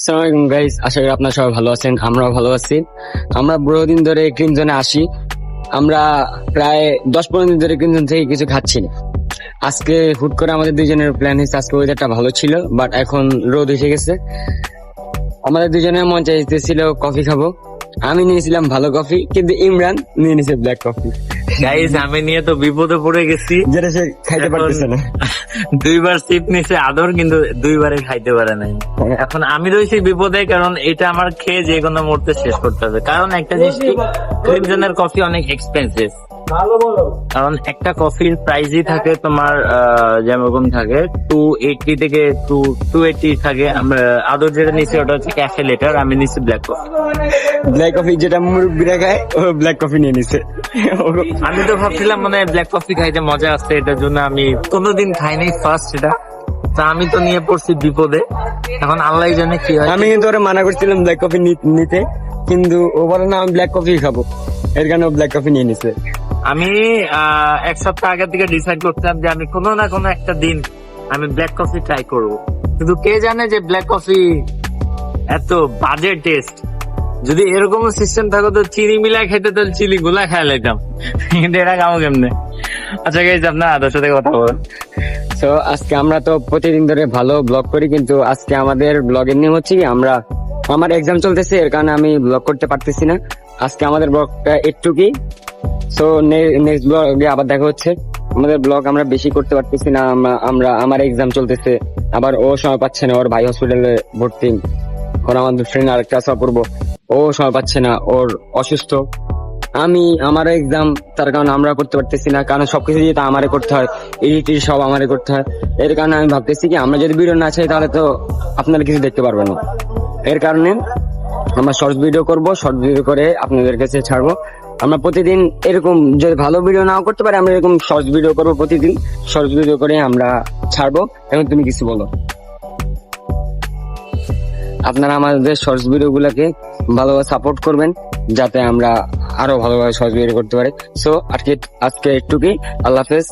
আসসালামু আলাইকুম গাইস, আশা করি আপনারা সবাই ভালো আছেন। আমরাও ভালো আছি। আমরা বহুদিন ধরে ক্রিম জোনে আসি। আমরা প্রায় 10-15 দিন ধরে ক্রিম জোন থেকে কিছু খাচ্ছি না। আজকে হুট করে আমাদের দুইজনের প্ল্যান হয়েছে, আজকে ওয়েদারটা ভালো ছিল, বাট এখন রোদ এসে গেছে। আমাদের দুজনের মন চাইতেছিল কফি খাবো। আমি নিয়েছিলাম ভালো কফি, কিন্তু ইমরান নিয়ে নিয়েছে ব্ল্যাক কফি, গাইজ আমি নিয়ে তো বিপদে পড়ে গেছি। যেটা সে খাইতে পারতেছে না। দুইবার সিপ নিছে আদর, কিন্তু দুইবারে খাইতে পারে নাই। এখন আমি রয়েছি বিপদে, কারণ এটা আমার খেয়ে যে কোনো মুহূর্তে শেষ করতে হবে। কারণ একটা জিনিস কি, ক্রিমজনের কফি অনেক এক্সপেন্সিভ। কারণ একটা কফির প্রাইসই থাকে তোমার যেরকম থাকে 280 থেকে 280 থাকে। আমরা আদর যেটা নিচ্ছি ওটা হচ্ছে ক্যাফে লেটার, আমি নিচ্ছি ব্ল্যাক কফি। ব্ল্যাক কফি যেটা মুরব্বীরা খায়, ও ব্ল্যাক কফি নিয়ে নিছে। আমি তো ভাবছিলাম মানে ব্ল্যাক কফি খাইতে মজা আসছে, এটার জন্য আমি কোনোদিন খাইনি, ফার্স্ট এটা। তা আমি তো নিয়ে পড়ছি বিপদে। এখন আল্লাহ জানে কি হয়। আমি কিন্তু ওরা মানা করছিলাম ব্ল্যাক কফি নিতে, কিন্তু ও বলে না আমি ব্ল্যাক কফি খাবো, এর কারণে ও ব্ল্যাক কফি নিয়ে নিছে। আমি এক সপ্তাহ আগে থেকে ডিসাইড করছিলাম যে আমি কোনো না কোনো একটা দিন আমি ব্ল্যাক কফি ট্রাই করব, কিন্তু কে জানে যে ব্ল্যাক কফি এত বাজে টেস্ট। যদি এরকম সিস্টেম থাকো তো চিনি মিলা খেতে, তো চিনি গুলা খেয়ে লাইতাম, কিন্তু এটা খাবো কেমনে? আচ্ছা গাইজ, আপনার আদর্শ থেকে কথা বলেন। তো আজকে আমরা তো প্রতিদিন ধরে ভালো ব্লগ করি, কিন্তু আজকে আমাদের ব্লগের নিয়ম হচ্ছে কি, আমার এক্সাম চলতেছে, এর কারণে আমি ব্লগ করতে পারতেছি না। আজকে আমাদের ব্লগটা একটুকুই। সো নেক্সট ব্লগে আবার দেখা হচ্ছে। আমাদের ব্লগ আমরা বেশি করতে পারতেছি না, আমার এক্সাম চলতেছে, আবার ও সময় পাচ্ছে না, ওর ভাই হসপিটালে ভর্তি। ওর আমাদের ফ্রেন্ড আরেকটা আশা করবো, ও সময় পাচ্ছে না, ওর অসুস্থ। আমার এক্সাম, তার কারণে আমরা করতে পারতেছি না, কারণ সবকিছু যেটা আমারে করতে হয়, এডিট সব আমারে করতে হয়। এর কারণে আমি ভাবতেছি কি, আমরা যদি ভিডিও না চাই তাহলে তো আপনারা কিছু দেখতে পারবেন না। এর কারণে আমরা শর্টস ভিডিও করব, শর্ট ভিডিও করে আপনাদের কাছে ছাড়বো। আমরা প্রতিদিন এরকম, যদি ভালো ভিডিও নাও করতে পারি, আমরা এরকম শর্টস ভিডিও করবো প্রতিদিন। শর্টস ভিডিও করে আমরা ছাড়বো। এখন তুমি কিছু বলো। আপনারা আমাদের শর্টস ভিডিও গুলাকে ভালোভাবে সাপোর্ট করবেন, যাতে আমরা আরো ভালোভাবে শর্টস ভিডিও করতে পারি। সো আজকে একটুকুই। আল্লাহ হাফেজ।